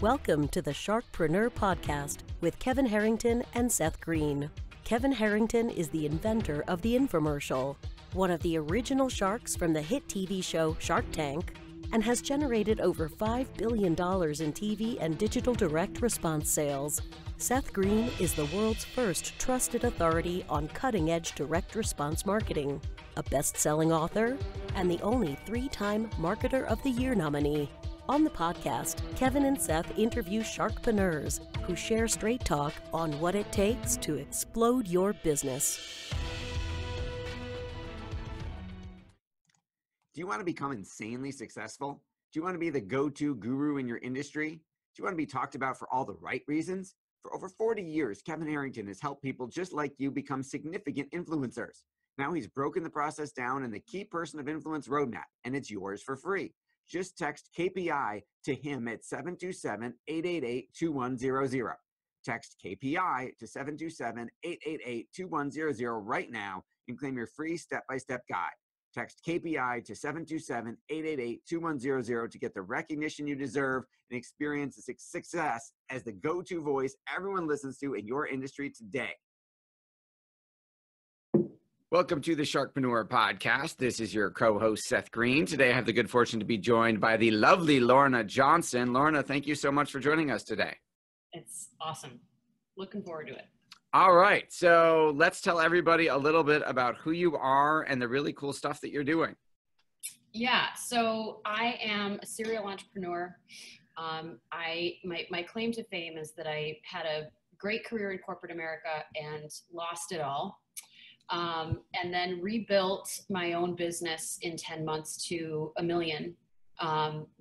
Welcome to the Sharkpreneur podcast with Kevin Harrington and Seth Greene. Kevin Harrington is the inventor of the infomercial, one of the original sharks from the hit TV show Shark Tank, and has generated over $5 billion in TV and digital direct response sales. Seth Greene is the world's first trusted authority on cutting-edge direct response marketing, a best-selling author, and the only 3-time Marketer of the Year nominee. On the podcast, Kevin and Seth interview Sharkpreneurs who share straight talk on what it takes to explode your business. Do you want to become insanely successful? Do you want to be the go-to guru in your industry? Do you want to be talked about for all the right reasons? For over 40 years, Kevin Harrington has helped people just like you become significant influencers. Now he's broken the process down in the Key Person of Influence roadmap, and it's yours for free. Just text KPI to him at 727-888-2100. Text KPI to 727-888-2100 right now and claim your free step-by-step guide. Text KPI to 727-888-2100 to get the recognition you deserve and experience the success as the go-to voice everyone listens to in your industry today. Welcome to the Sharkpreneur podcast. This is your co-host, Seth Greene. Today, I have the good fortune to be joined by the lovely Lorna Johnson. Lorna, thank you so much for joining us today. It's awesome. Looking forward to it. All right. So let's tell everybody a little bit about who you are and the really cool stuff that you're doing. Yeah. So I am a serial entrepreneur. My claim to fame is that I had a great career in corporate America and lost it all. And then rebuilt my own business in 10 months to $1 million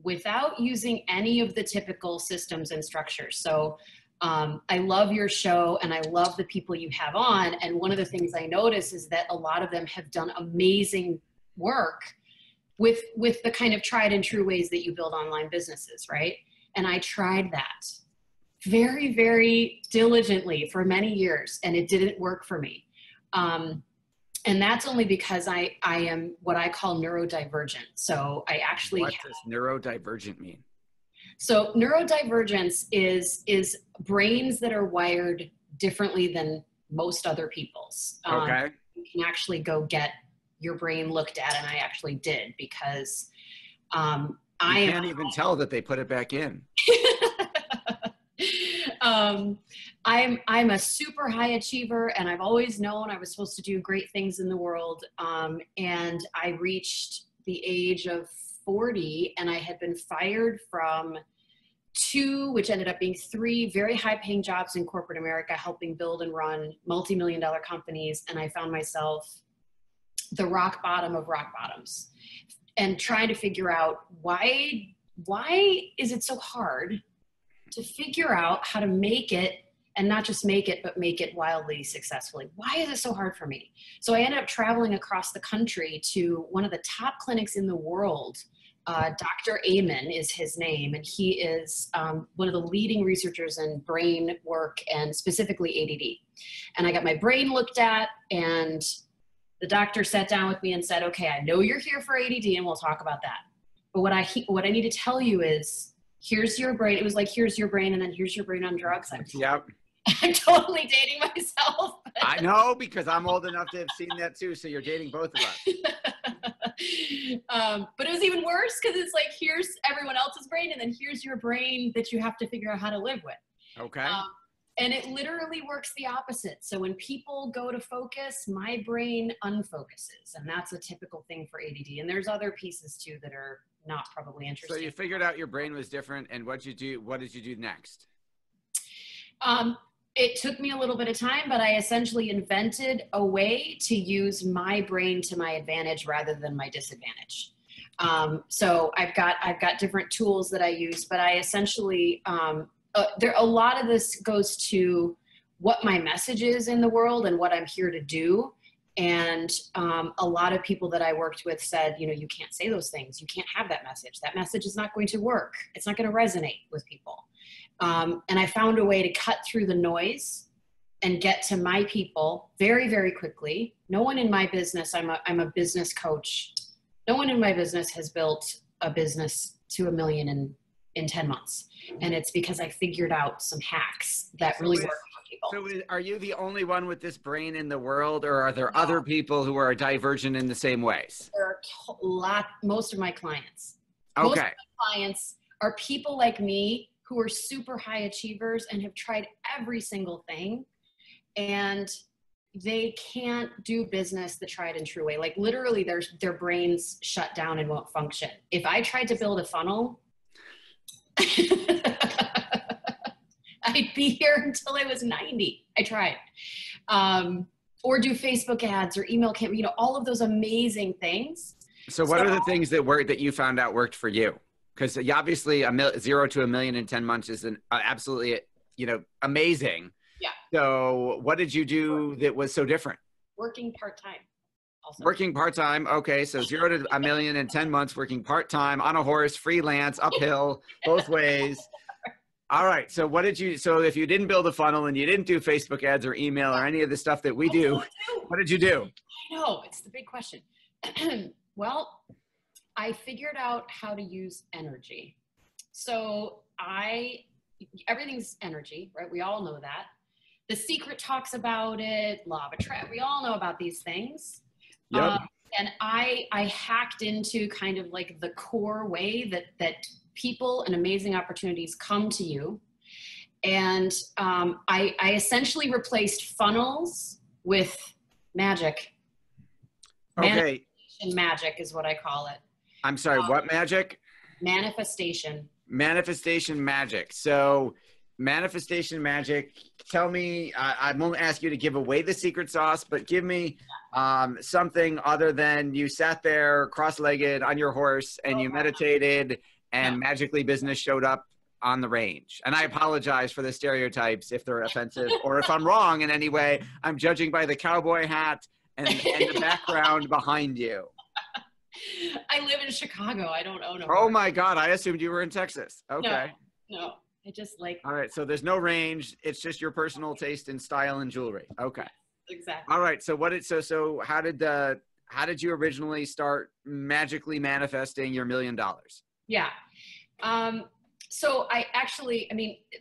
without using any of the typical systems and structures. So I love your show and I love the people you have on. And one of the things I notice is that a lot of them have done amazing work with the kind of tried and true ways that you build online businesses, right? And I tried that very, very diligently for many years and it didn't work for me. And that's only because I am what I call neurodivergent. So I actually— What does neurodivergent mean? So neurodivergence is brains that are wired differently than most other people's. Okay. You can actually go get your brain looked at, and I actually did because I can't even tell that they put it back in. I'm a super high achiever and I've always known I was supposed to do great things in the world. And I reached the age of 40 and I had been fired from 2, which ended up being 3 very high paying jobs in corporate America, helping build and run multi-million-dollar companies. And I found myself the rock bottom of rock bottoms and trying to figure out why is it so hard to figure out how to make it, and not just make it, but make it wildly successfully. Why is it so hard for me? So I ended up traveling across the country to one of the top clinics in the world. Dr. Amen is his name, and he is one of the leading researchers in brain work and specifically ADD. And I got my brain looked at, and the doctor sat down with me and said, okay, I know you're here for ADD, and we'll talk about that. But what I need to tell you is, here's your brain. It was like, here's your brain, and then here's your brain on drugs. Yep. I'm totally dating myself. I know, because I'm old enough to have seen that too. So you're dating both of us. But it was even worse because it's like, here's everyone else's brain, and then here's your brain that you have to figure out how to live with. Okay. And it literally works the opposite. So when people go to focus, my brain unfocuses. And that's a typical thing for ADD. And there's other pieces too that are not probably interesting. So you figured out your brain was different, and what did you do next? It took me a little bit of time, but I essentially invented a way to use my brain to my advantage rather than my disadvantage. So I've got different tools that I use, but I essentially, a lot of this goes to what my message is in the world and what I'm here to do. And a lot of people that I worked with said, you can't say those things. You can't have that message. That message is not going to work. It's not going to resonate with people. And I found a way to cut through the noise and get to my people very, very quickly. No one in my business, I'm a business coach. No one in my business has built a business to $1 million in in 10 months. And it's because I figured out some hacks that really work for people. So are you the only one with this brain in the world, or are there other people who are divergent in the same ways? There are most of my clients. Okay. Most of my clients are people like me who are super high achievers and have tried every single thing, and they can't do business the tried and true way. Like literally their brains shut down and won't function. If I tried to build a funnel, I'd be here until I was 90. I tried. Or do Facebook ads or email campaign, all of those amazing things. So what are the things that worked that you found out worked for you? Because obviously 0 to 1 million in 10 months is absolutely, amazing. Yeah. So what did you do that was so different? Working part-time. Also. Working part-time. Okay. So 0 to 1 million in 10 months, working part-time on a horse, freelance, uphill, both ways. All right. So so if you didn't build a funnel and you didn't do Facebook ads or email or any of the stuff that we do, what did you do? I know, it's the big question. Well, I figured out how to use energy. So everything's energy, right? We all know that. The Secret talks about it, law of attraction. We all know about these things. Yep. And I hacked into kind of like the core way that people and amazing opportunities come to you. And I essentially replaced funnels with magic. Okay. Magic is what I call it. I'm sorry, what magic? Manifestation. Manifestation magic. So manifestation magic, tell me, I won't ask you to give away the secret sauce, but give me something other than you sat there cross-legged on your horse and you meditated and magically business showed up on the range. And I apologize for the stereotypes if they're offensive or if I'm wrong in any way. I'm judging by the cowboy hat and the background behind you. I live in Chicago. I don't own a horse. horse. Oh my God. I assumed you were in Texas. Okay. No. I just like. All right. So there's no range. It's just your personal taste in style and jewelry. Okay. Exactly. All right. So so how did you originally start magically manifesting your $1 million? Yeah. So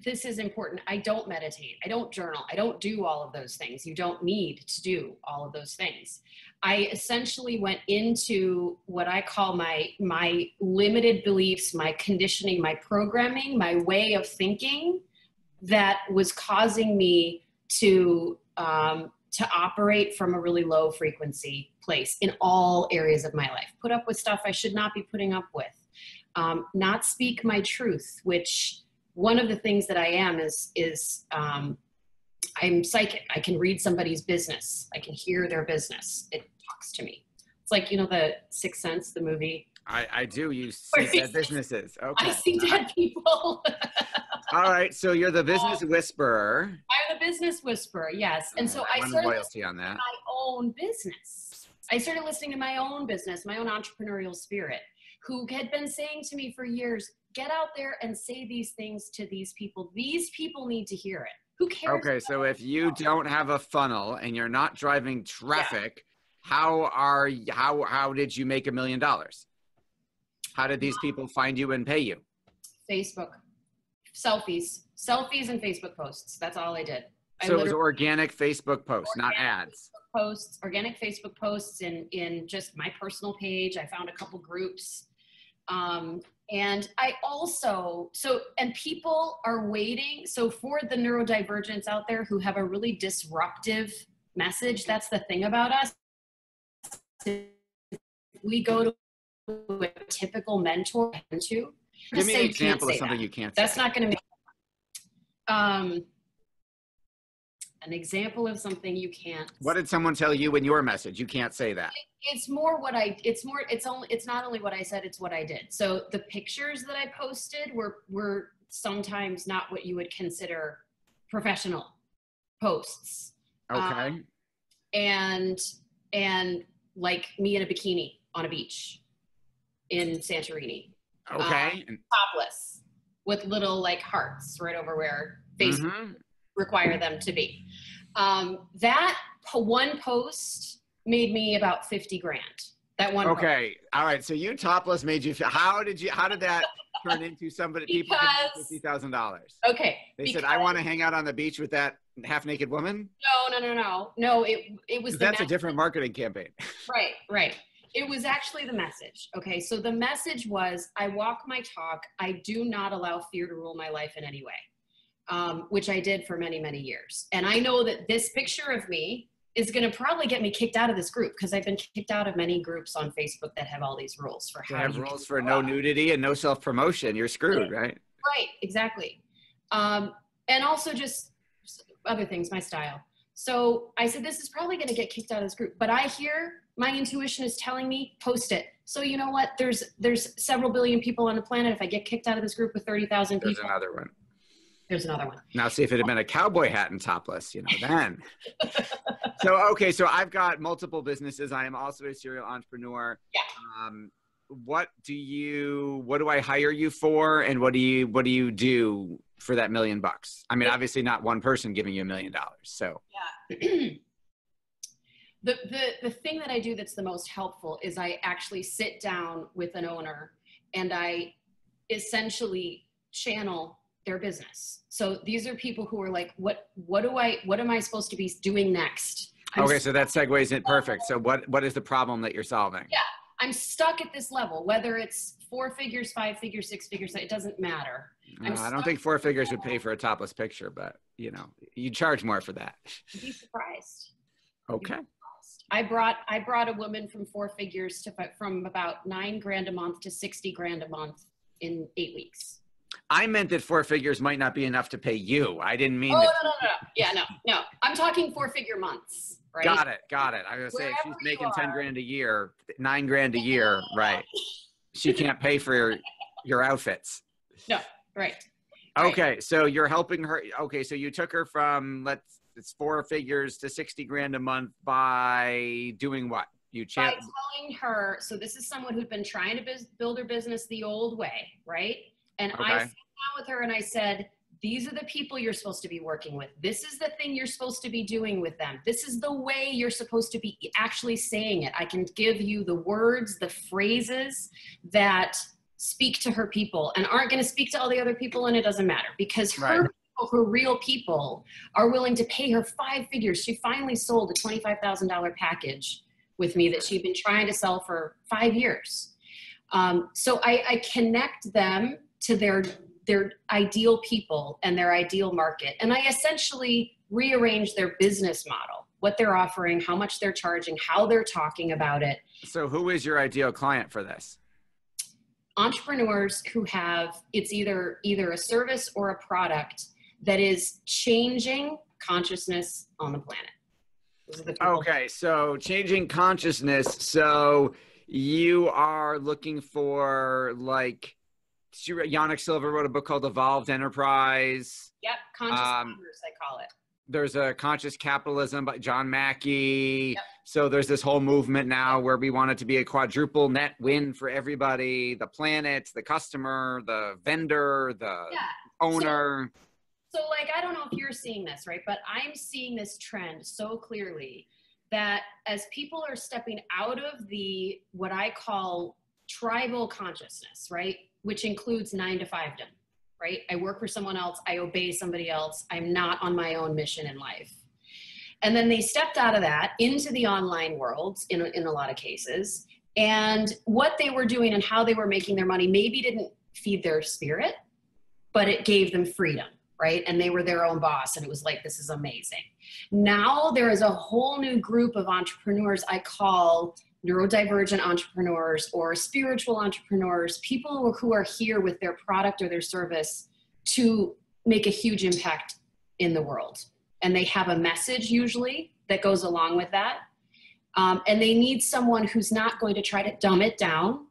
this is important. I don't meditate. I don't journal. I don't do all of those things. You don't need to do all of those things. I essentially went into what I call my limited beliefs, my conditioning, my programming, my way of thinking that was causing me to operate from a really low frequency place in all areas of my life. Put up with stuff I should not be putting up with. Not speak my truth, which one of the things that I am is I'm psychic. I can read somebody's business. I can hear their business. It talks to me. It's like, the Sixth Sense, the movie. I do. You see dead businesses. Okay. I see dead people. All right. So you're the business whisperer. I'm the business whisperer. Yes. And so I started listening to my own business. I started listening to my own business, my own entrepreneurial spirit, who had been saying to me for years, get out there and say these things to these people. These people need to hear it. Who cares? Okay, so if you don't have a funnel and you're not driving traffic, how did you make $1 million? How did these people find you and pay you? Facebook, selfies and Facebook posts. That's all I did. So it was organic Facebook posts, not ads. Organic Facebook posts in just my personal page. I found a couple groups. And I also, and people are waiting. So for the neurodivergents out there who have a really disruptive message, that's the thing about us. We go to a typical mentor to. Give me an example of something you can't say. That's not going to make, an example of something you can't. What did someone tell you in your message? You can't say that. It's not only what I said, it's what I did. So the pictures that I posted were sometimes not what you would consider professional posts. Okay. And like me in a bikini on a beach in Santorini. Okay. Topless with little like hearts right over where Facebook require them to be. That one post made me about 50 grand. That one. Okay. Post. All right. So you topless made you feel, how did that turn into somebody, people give me $50,000. Okay. They said, I want to hang out on the beach with that half-naked woman? No, it was that's a different marketing campaign. Right. It was actually the message. Okay, so the message was, I walk my talk. I do not allow fear to rule my life in any way, which I did for many, many years. And I know that this picture of me is going to probably get me kicked out of this group, because I've been kicked out of many groups on Facebook that have all these rules for how you rules for no nudity and no self-promotion. You're screwed, right? Right, exactly. And also just other things, my style. So I said, this is probably going to get kicked out of this group, but I hear my intuition is telling me, post it. So you know what? There's several billion people on the planet. If I get kicked out of this group with 30,000 people. There's another one. Now see, if it had been a cowboy hat and topless, then. So I've got multiple businesses. I am also a serial entrepreneur. Yeah. What do I hire you for? And what do you do for that $1 million? I mean, obviously not one person giving you $1 million. So yeah. The thing that I do that's the most helpful is I actually sit down with an owner and I essentially channel their business. So these are people who are like, what am I supposed to be doing next? So that segues in perfect. So what is the problem that you're solving? Yeah, I'm stuck at this level, whether it's 4 figures, 5 figures, 6 figures, it doesn't matter. I don't think 4 figures would pay for a topless picture, but you charge more for that. You'd be surprised. Okay. I brought a woman from 4 figures from about $9,000 a month to $60,000 a month in 8 weeks. I meant that 4 figures might not be enough to pay you. I didn't mean that. No. Yeah, no. I'm talking 4-figure months, right? Got it. I was going to say, if she's making $10,000 a year, $9,000 a year, right. She can't pay for your outfits. No, right. Okay, so you're helping her. Okay, so you took her from, it's 4 figures to $60,000 a month by doing what? By telling her, so this is someone who'd been trying to build her business the old way, right? And I sat down with her and I said, these are the people you're supposed to be working with. This is the thing you're supposed to be doing with them. This is the way you're supposed to be actually saying it. I can give you the words, the phrases that speak to her people and aren't going to speak to all the other people, and it doesn't matter, because her real people are willing to pay her 5 figures. She finally sold a $25,000 package with me that she'd been trying to sell for 5 years. So I connect them to their ideal people and their ideal market. And I essentially rearrange their business model, what they're offering, how much they're charging, how they're talking about it. So who is your ideal client for this? Entrepreneurs who have, it's either a service or a product that is changing consciousness on the planet. Okay, so changing consciousness. So you are looking for, like, Yannick Silver wrote a book called Evolved Enterprise. Yep, conscious commerce, I call it. There's a Conscious Capitalism by John Mackey. Yep. So there's this whole movement now where we want it to be a quadruple net win for everybody: the planet, the customer, the vendor, the owner. So like, I don't know if you're seeing this, right? But I'm seeing this trend so clearly that as people are stepping out of the, what I call tribal consciousness, right? Which includes 9 to 5dom, right? I work for someone else. I obey somebody else. I'm not on my own mission in life. And then they stepped out of that into the online world in a lot of cases. And what they were doing and how they were making their money maybe didn't feed their spirit, but it gave them freedom, right? And they were their own boss, and it was like, this is amazing. Now there is a whole new group of entrepreneurs I call neurodivergent entrepreneurs or spiritual entrepreneurs, people who are here with their product or their service to make a huge impact in the world. And they have a message usually that goes along with that. And they need someone who's not going to try to dumb it down,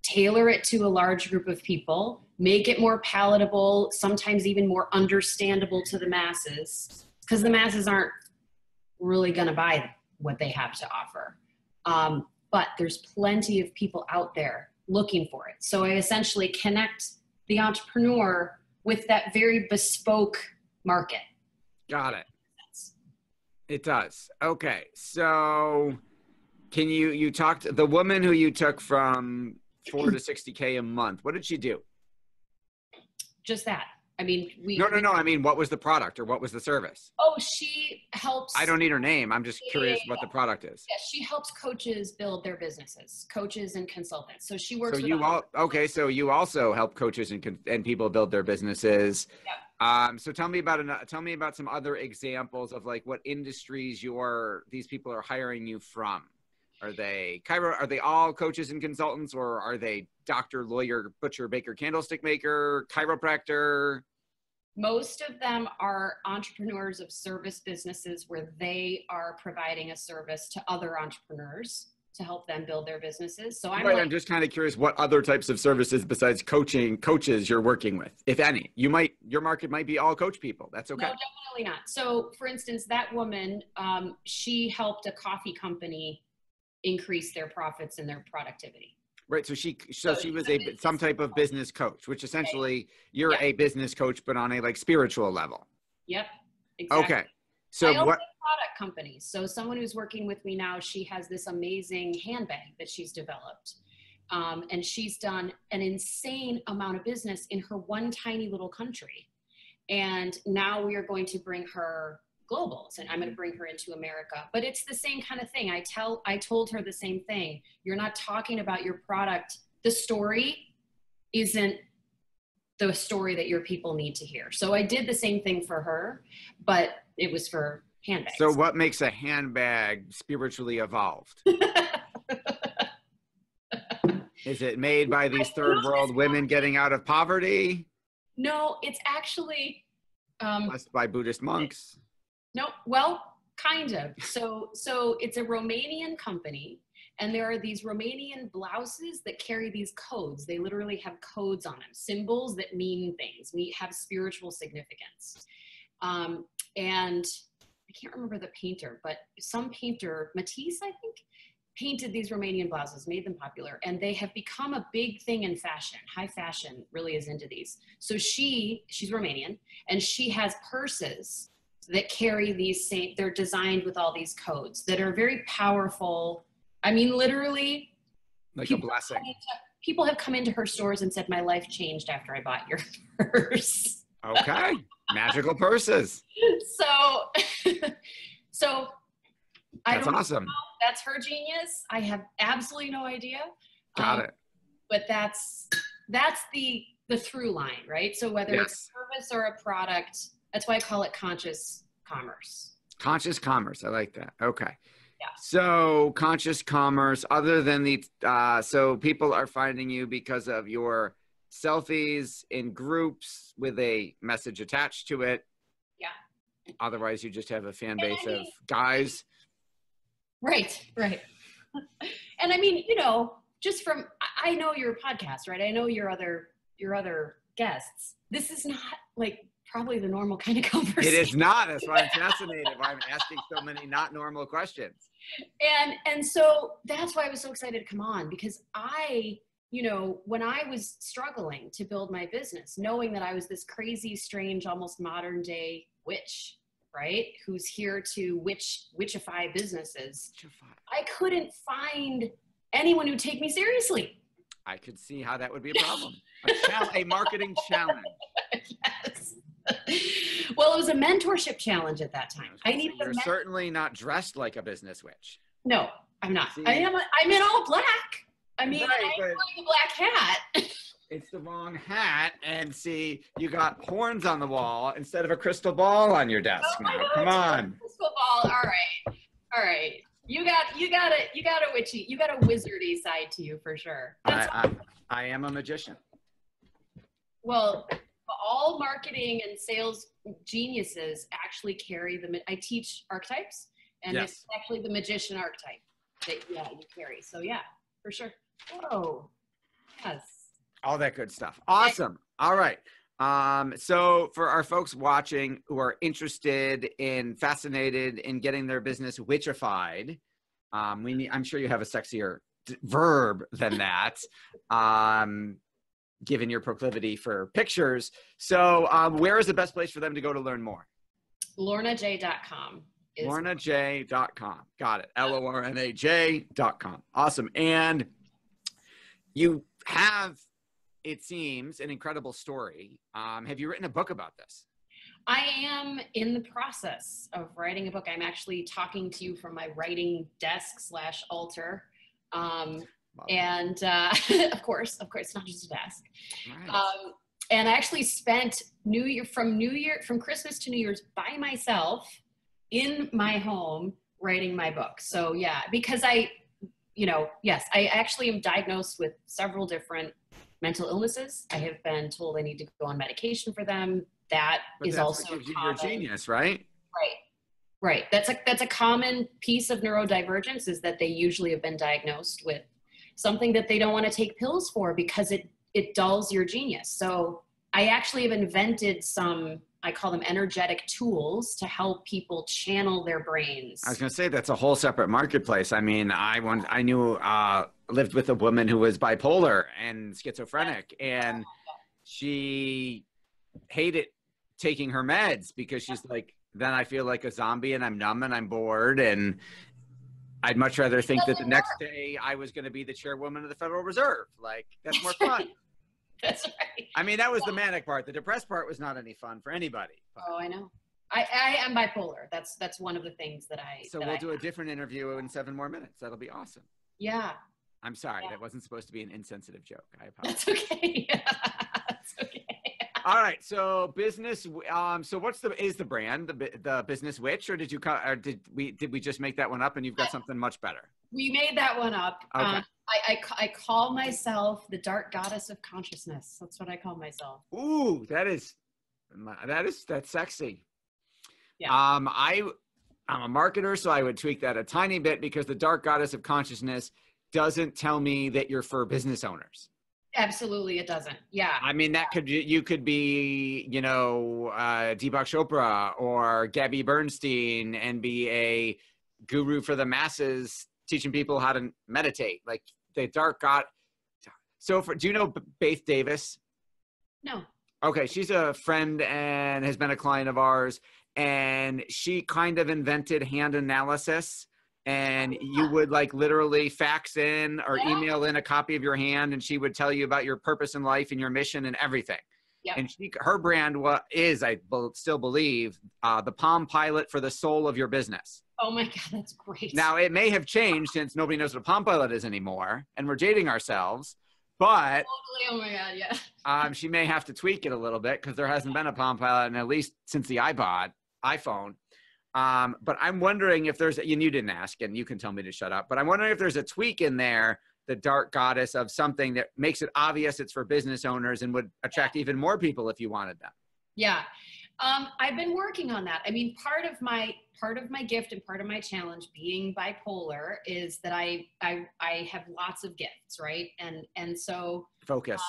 tailor it to a large group of people, make it more palatable, sometimes even more understandable to the masses, because the masses aren't really going to buy what they have to offer. But there's plenty of people out there looking for it. So I essentially connect the entrepreneur with that very bespoke market. Got it. It does. Okay. So can you talk to the woman who you took from 4 to 60K a month? What did she do? just that. I mean, No. I mean, what was the product or what was the service? Oh, she helps. I don't need her name. I'm just curious what the product is. Yeah, she helps coaches build their businesses, coaches and consultants. So she works So with you so you also help coaches and people build their businesses. Yeah. So tell me about some other examples of like what industries these people are hiring you from. Are they all coaches and consultants, or are they doctor, lawyer, butcher, baker, candlestick maker, chiropractor? Most of them are entrepreneurs of service businesses where they are providing a service to other entrepreneurs to help them build their businesses. So I'm just kind of curious what other types of services besides coaches you're working with, if any. Your market might be all coach people. That's okay. No, definitely not. So for instance, that woman, she helped a coffee company increase their profits and their productivity. Right. So she was some type of business coach, which essentially you're a business coach, but on a like spiritual level. Yep. Exactly. Okay. So what product companies. So someone who's working with me now, she has this amazing handbag that she's developed. And she's done an insane amount of business in her one tiny little country. And now we are going to bring her globals, and I'm going to bring her into America. But it's the same kind of thing. I told her the same thing. You're not talking about your product. The story isn't the story that your people need to hear. So I did the same thing for her, but it was for handbags. So what makes a handbag spiritually evolved? Is it made by these third world women getting out of poverty? No, it's actually blessed by Buddhist monks. No, well, kind of. So it's a Romanian company, and there are these Romanian blouses that carry these codes. They literally have codes on them, symbols that mean things, have spiritual significance. And I can't remember the painter, but some painter, Matisse, I think, painted these Romanian blouses, made them popular, and they have become a big thing in fashion. High fashion really is into these. So she's Romanian, and she has purses that carry they're designed with all these codes that are very powerful. I mean, literally, like a blessing. People have come into her stores and said, my life changed after I bought your purse. Okay. Magical purses. So that's awesome. That's her genius. I have absolutely no idea. Got it. But that's the through line, right? So whether it's a service or a product, that's why I call it conscious commerce. Conscious commerce. I like that. Okay. Yeah. So conscious commerce, other than so people are finding you because of your selfies in groups with a message attached to it. Yeah. Otherwise, you just have a fan base of guys. Right. And I mean, just I know your podcast, right? I know your other guests. This is not like probably the normal kind of conversation. It is not. That's why I'm fascinated. Why I'm asking so many not normal questions. And so that's why I was so excited to come on, because when I was struggling to build my business, knowing that I was this crazy, strange, almost modern day witch, right? Who's here to witchify businesses. I couldn't find anyone who'd take me seriously. I could see how that would be a problem. A marketing challenge. Yes. Well, it was a mentorship challenge at that time. You're certainly not dressed like a business witch. No, I'm not. See, I'm in all black. I'm wearing a black hat. It's the wrong hat. And see, you got horns on the wall instead of a crystal ball on your desk. Come on. Crystal ball. All right. You got a witchy, you got a wizardy side to you for sure. I am a magician. Well, all marketing and sales geniuses actually carry I teach archetypes, and it's actually the magician archetype that you carry. So yeah, for sure. Whoa. Yes. All that good stuff. Awesome. All right. So for our folks watching who are fascinated in getting their business witchified, I'm sure you have a sexier verb than that, given your proclivity for pictures. So where is the best place for them to go to learn more? LornaJ.com. LornaJ.com. Got it. LORNAJ.com. Awesome. And you have it seems, an incredible story. Have you written a book about this? I am in the process of writing a book. I'm actually talking to you from my writing desk / altar. And of course, not just a desk. Right. And I actually spent from Christmas to New Year's by myself in my home writing my book. So yeah, because I actually am diagnosed with several different mental illnesses. I have been told I need to go on medication for them. That But is that's also what gives you common. your genius, right? Right. That's a common piece of neurodivergence, is that they usually have been diagnosed with something that they don't want to take pills for because it dulls your genius. So I actually have invented some, I call them energetic tools, to help people channel their brains. I was going to say, that's a whole separate marketplace. I mean, I knew, lived with a woman who was bipolar and schizophrenic, and she hated taking her meds because she's like, then I feel like a zombie and I'm numb and I'm bored, and I'd much rather think that the next day I was going to be the chairwoman of the Federal Reserve. Like, that's more fun. That's right. I mean, that was the manic part. The depressed part was not any fun for anybody. But. Oh, I know. I am bipolar. That's one of the things that I. So we'll do a different interview in 7 more minutes. That'll be awesome. Yeah. I'm sorry. Yeah. That wasn't supposed to be an insensitive joke. I apologize. That's okay. That's okay. All right. So business. So is the brand the Business Witch, or did we just make that one up and you've got something much better? We made that one up. Okay. I call myself the dark goddess of consciousness. That's what I call myself. Ooh, that's sexy. Yeah. I'm a marketer, so I would tweak that a tiny bit, because the dark goddess of consciousness doesn't tell me that you're for business owners. Absolutely, it doesn't. Yeah. I mean, you could be, Deepak Chopra or Gabby Bernstein and be a guru for the masses, teaching people how to meditate. Like, the dark god. So do you know Faith Davis? No. Okay, she's a friend and has been a client of ours, and she kind of invented hand analysis. And you would like literally fax in or email in a copy of your hand, and she would tell you about your purpose in life and your mission and everything. Yep. And her brand is, I still believe, the Palm Pilot for the soul of your business. Oh my God, that's great. Now, it may have changed since nobody knows what a Palm Pilot is anymore, and we're dating ourselves. But totally. Oh my God, yeah. she may have to tweak it a little bit, because there hasn't been a Palm Pilot at least since the iPhone. But I'm wondering if there's, you didn't ask and you can tell me to shut up, but I'm wondering if there's a tweak in there, the dark goddess, of something that makes it obvious it's for business owners and would attract even more people if you wanted them. Yeah. I've been working on that. I mean, part of my gift and part of my challenge being bipolar is that I have lots of gifts, right? And so focus.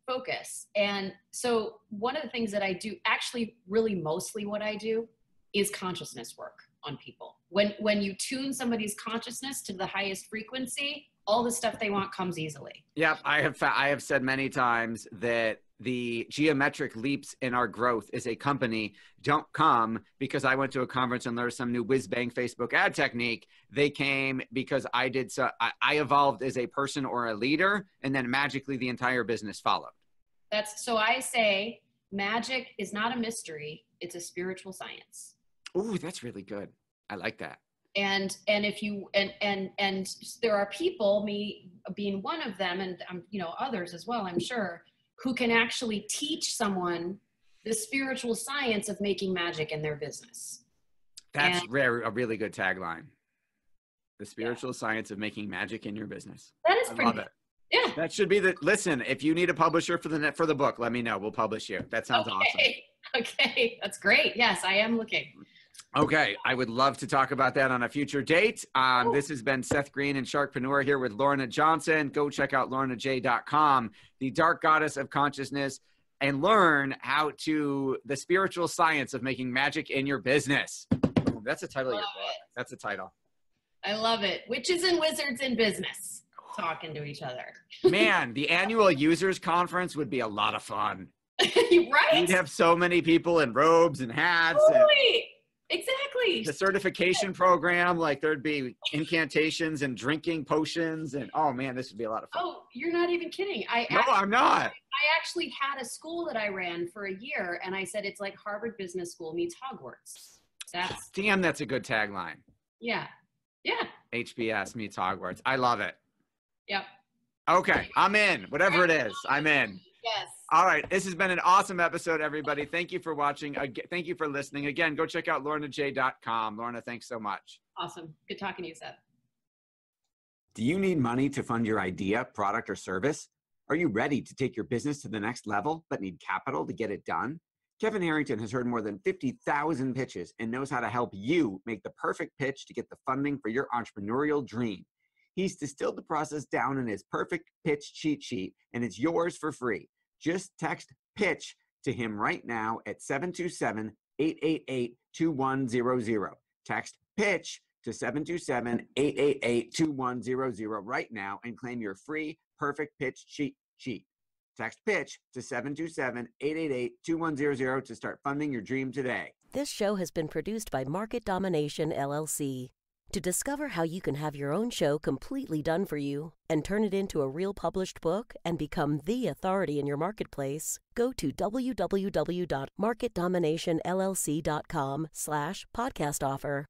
Focus. And so one of the things that I do, actually really mostly what I do, is consciousness work on people. When you tune somebody's consciousness to the highest frequency, all the stuff they want comes easily. Yep. I have said many times that the geometric leaps in our growth as a company don't come because I went to a conference and learned some new whiz-bang Facebook ad technique. They came because I evolved as a person or a leader, and then magically the entire business followed. So I say magic is not a mystery. It's a spiritual science. Ooh, that's really good. I like that. And if you, and there are people, me being one of them, and others as well, I'm sure, who can actually teach someone the spiritual science of making magic in their business. That's a really good tagline. The spiritual science of making magic in your business. That is pretty good. Yeah. That should be listen, if you need a publisher for the book, let me know. We'll publish you. That sounds awesome. Okay. That's great. Yes, I am looking. Okay. I would love to talk about that on a future date. This has been Seth Greene and Sharkpreneur here with Lorna Johnson. Go check out lornaj.com, the dark goddess of consciousness, and learn the spiritual science of making magic in your business. Boom. That's the title of your book. That's the title. I love it. Witches and wizards in business talking to each other. Man, the annual users conference would be a lot of fun. Right? You'd have so many people in robes and hats. Totally. Exactly. The certification program, like there'd be incantations and drinking potions, and oh man, this would be a lot of fun. Oh, you're not even kidding. I'm not. I actually had a school that I ran for a year, and I said it's like Harvard Business School meets Hogwarts. Damn, that's a good tagline. Yeah. HBS meets Hogwarts. I love it. Yep. Okay, I'm in. Whatever it is, I'm in. Yes. All right, this has been an awesome episode, everybody. Thank you for watching. Thank you for listening. Again, go check out lornaj.com. Lorna, thanks so much. Awesome. Good talking to you, Seth. Do you need money to fund your idea, product, or service? Are you ready to take your business to the next level but need capital to get it done? Kevin Harrington has heard more than 50,000 pitches and knows how to help you make the perfect pitch to get the funding for your entrepreneurial dream. He's distilled the process down in his perfect pitch cheat sheet, and it's yours for free. Just text PITCH to him right now at 727-888-2100. Text PITCH to 727-888-2100 right now and claim your free perfect pitch cheat sheet. Text PITCH to 727-888-2100 to start funding your dream today. This show has been produced by Market Domination, LLC. To discover how you can have your own show completely done for you and turn it into a real published book and become the authority in your marketplace, go to www.marketdominationllc.com/podcast offer.